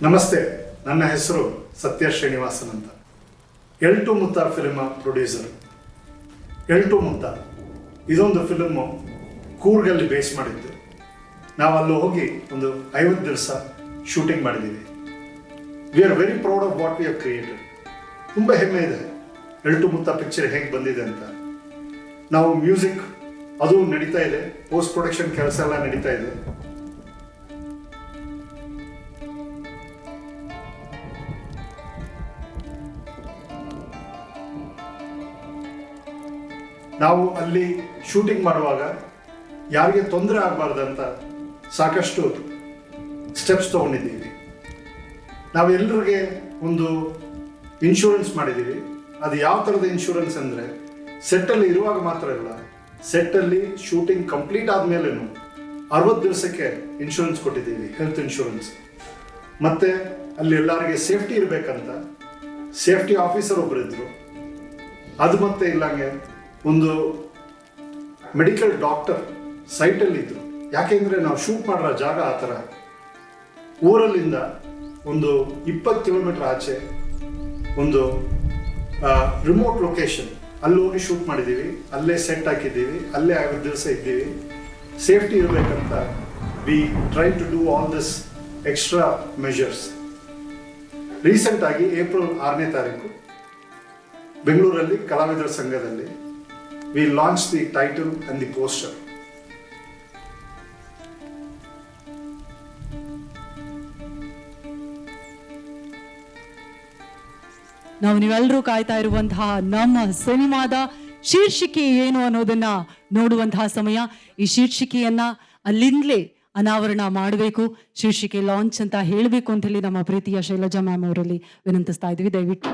ನಮಸ್ತೆ, ನನ್ನ ಹೆಸರು ಸತ್ಯ ಶ್ರೀನಿವಾಸನ್ ಅಂತ. ಎಲ್2 ಮುತ್ತ ಫಿಲ್ಮ್ ಪ್ರೊಡ್ಯೂಸರ್. ಎಲ್2 ಮುತ್ತ ಇದೊಂದು ಫಿಲ್ಮು ಕೂರ್ಗಲ್ಲಿ ಬೇಸ್ ಮಾಡಿದ್ದು. ನಾವು ಅಲ್ಲಿ ಹೋಗಿ ಒಂದು 50 ದಿವಸ ಶೂಟಿಂಗ್ ಮಾಡಿದ್ದೀವಿ. We are very proud of what we have created. ತುಂಬ ಹೆಮ್ಮೆ ಇದೆ ಎಲ್2 ಮುತ್ತ ಪಿಕ್ಚರ್ ಹೇಗೆ ಬಂದಿದೆ ಅಂತ. ನಾವು ಮ್ಯೂಸಿಕ್ ಅದು ನಡೀತಾ ಇದೆ, ಪೋಸ್ಟ್ ಪ್ರೊಡಕ್ಷನ್ ಕೆಲಸ ಎಲ್ಲ ನಡೀತಾ ಇದೆ. ನಾವು ಅಲ್ಲಿ ಶೂಟಿಂಗ್ ಮಾಡುವಾಗ ಯಾರಿಗೆ ತೊಂದರೆ ಆಗಬಾರ್ದಂತ ಸಾಕಷ್ಟು ಸ್ಟೆಪ್ಸ್ ತೊಗೊಂಡಿದ್ದೀವಿ. ನಾವು ಎಲ್ಲರಿಗೆ ಒಂದು ಇನ್ಶೂರೆನ್ಸ್ ಮಾಡಿದ್ದೀವಿ. ಅದು ಯಾವ ಥರದ ಇನ್ಶೂರೆನ್ಸ್ ಅಂದರೆ, ಸೆಟ್ಟಲ್ಲಿ ಇರುವಾಗ ಮಾತ್ರ ಇಲ್ಲ, ಸೆಟ್ಟಲ್ಲಿ ಶೂಟಿಂಗ್ ಕಂಪ್ಲೀಟ್ ಆದಮೇಲೇನು 60 ದಿವಸಕ್ಕೆ ಇನ್ಶೂರೆನ್ಸ್ ಕೊಟ್ಟಿದ್ದೀವಿ, ಹೆಲ್ತ್ ಇನ್ಶೂರೆನ್ಸ್. ಮತ್ತು ಅಲ್ಲಿ ಎಲ್ಲರಿಗೆ ಸೇಫ್ಟಿ ಇರಬೇಕಂತ ಸೇಫ್ಟಿ ಆಫೀಸರ್ ಒಬ್ಬರು ಇದ್ದರು. ಅದು ಮತ್ತೆ ಇಲ್ಲಂಗೆ ಒಂದು ಮೆಡಿಕಲ್ ಡಾಕ್ಟರ್ ಸೈಟಲ್ಲಿ ಇದ್ದರು. ಯಾಕೆಂದರೆ ನಾವು ಶೂಟ್ ಮಾಡಿರೋ ಜಾಗ ಆ ಥರ ಊರಲ್ಲಿಂದ ಒಂದು 20 ಕಿಲೋಮೀಟರ್ ಆಚೆ ಒಂದು ರಿಮೋಟ್ ಲೊಕೇಶನ್, ಅಲ್ಲಿ ಹೋಗಿ ಶೂಟ್ ಮಾಡಿದ್ದೀವಿ. ಅಲ್ಲೇ ಸೆಟ್ ಹಾಕಿದ್ದೀವಿ, ಅಲ್ಲೇ 50 ದಿವಸ ಇದ್ದೀವಿ. ಸೇಫ್ಟಿ ಇರಬೇಕಂತ we try to do all this extra measures. ರೀಸೆಂಟಾಗಿ ಏಪ್ರಿಲ್ 6ನೇ ತಾರೀಕು ಬೆಂಗಳೂರಲ್ಲಿ ಕಲಾವಿದರ ಸಂಘದಲ್ಲಿ we launched the title and the poster. ನಾವು ನೀವೆಲ್ಲರೂ ಕಾಯ್ತಾ ಇರುವಂತಹ ನಮ್ಮ ಸಿನಿಮಾದ ಶೀರ್ಷಿಕೆ ಏನು ಅನ್ನೋದನ್ನ ನೋಡುವಂತಹ ಸಮಯ. ಈ ಶೀರ್ಷಿಕೆಯನ್ನ ಅಲ್ಲಿಂದಲೇ ಅನಾವರಣ ಮಾಡಬೇಕು, ಶೀರ್ಷಿಕೆ ಲಾಂಚ್ ಅಂತ ಹೇಳಬೇಕು ಅಂತ ಹೇಳಿ ನಮ್ಮ ಪ್ರೀತಿಯ ಶೈಲಜಾ ಮ್ಯಾಮ್ ಅವರಲ್ಲಿ ವಿನಂತಿಸ್ತಾ ಇದ್ವಿ. ದಯವಿಟ್ಟು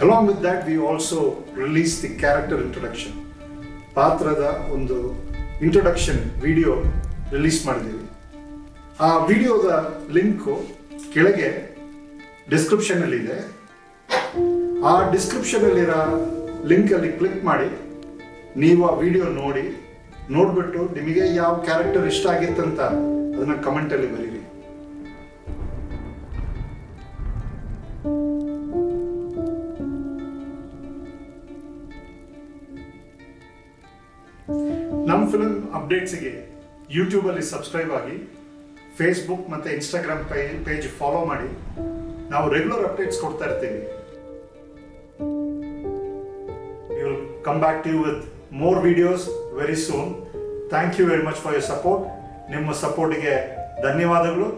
Along with that, we also released the character introduction. ಪಾತ್ರದ ಒಂದು ಇಂಟ್ರೊಡಕ್ಷನ್ ವಿಡಿಯೋ ರಿಲೀಸ್ ಮಾಡಿದ್ದೀವಿ. ಆ ವಿಡಿಯೋದ ಲಿಂಕು ಕೆಳಗೆ ಡಿಸ್ಕ್ರಿಪ್ಷನಲ್ಲಿದೆ. ಆ ಡಿಸ್ಕ್ರಿಪ್ಷನಲ್ಲಿರೋ ಲಿಂಕಲ್ಲಿ ಕ್ಲಿಕ್ ಮಾಡಿ ನೀವು ಆ ವಿಡಿಯೋ ನೋಡಿಬಿಟ್ಟು ನಿಮಗೆ ಯಾವ ಕ್ಯಾರೆಕ್ಟರ್ ಇಷ್ಟ ಆಗಿತ್ತಂತ ಅದನ್ನು ಕಮೆಂಟಲ್ಲಿ ಬರೀರಿ. ನಮ್ಮ ಫಿಲ್ಮ್ ಅಪ್ಡೇಟ್ಸಿಗೆ ಯೂಟ್ಯೂಬಲ್ಲಿ ಸಬ್ಸ್ಕ್ರೈಬ್ ಆಗಿ, ಫೇಸ್ಬುಕ್ ಮತ್ತು ಇನ್ಸ್ಟಾಗ್ರಾಮ್ ಪೇಜ್ ಫಾಲೋ ಮಾಡಿ. ನಾವು ರೆಗ್ಯುಲರ್ ಅಪ್ಡೇಟ್ಸ್ ಕೊಡ್ತಾ ಇರ್ತೀವಿ. We will come back to you with more videos very soon. Thank you very much for your support. ನಿಮ್ಮ ಸಪೋರ್ಟಿಗೆ ಧನ್ಯವಾದಗಳು.